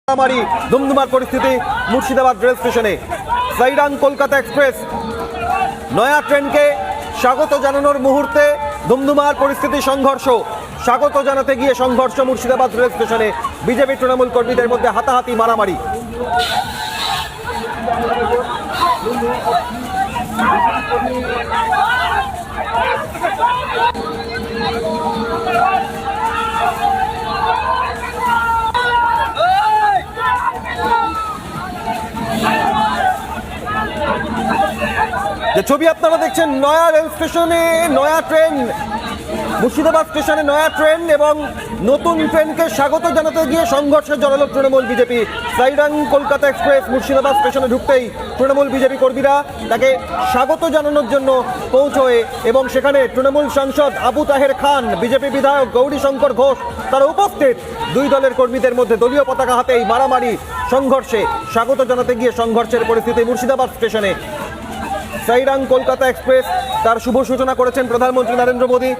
মারামারি ধুমধুমার পরিস্থিতি মুর্শিদাবাদ রেল স্টেশনে। সাইরাং কলকাতা এক্সপ্রেস নয়া ট্রেনকে স্বাগত জানানোর মুহূর্তে ধুমধুমার পরিস্থিতি, সংঘর্ষ। স্বাগত জানাতে গিয়ে সংঘর্ষ মুর্শিদাবাদ রেল স্টেশনে। বিজেপি তৃণমূল কর্মীদের মধ্যে হাতাহাতি, মারামারি। যে ছবি আপনারা দেখছেন, নয়া রেল স্টেশনে নয়া ট্রেন, মুর্শিদাবাদ স্টেশনে নয়া ট্রেন এবং নতুন ট্রেনকে স্বাগত জানাতে গিয়ে সংঘর্ষে জড়ালো তৃণমূল বিজেপি। সাইরাং কলকাতা এক্সপ্রেস মুর্শিদাবাদ স্টেশনে ঢুকতেই তৃণমূল বিজেপি কর্মীরা তাকে স্বাগত জানানোর জন্য পৌঁছয় এবং সেখানে তৃণমূল সাংসদ আবু তাহের খান, বিজেপি বিধায়ক গৌরীশঙ্কর ঘোষ তারা উপস্থিত। দুই দলের কর্মীদের মধ্যে দলীয় পতাকা হাতেই মারামারি, সংঘর্ষে স্বাগত জানাতে গিয়ে সংঘর্ষের পরিস্থিতি মুর্শিদাবাদ স্টেশনে। সাইরাং কলকাতা এক্সপ্রেস তার শুভ সূচনা করেছেন প্রধানমন্ত্রী নরেন্দ্র মোদী।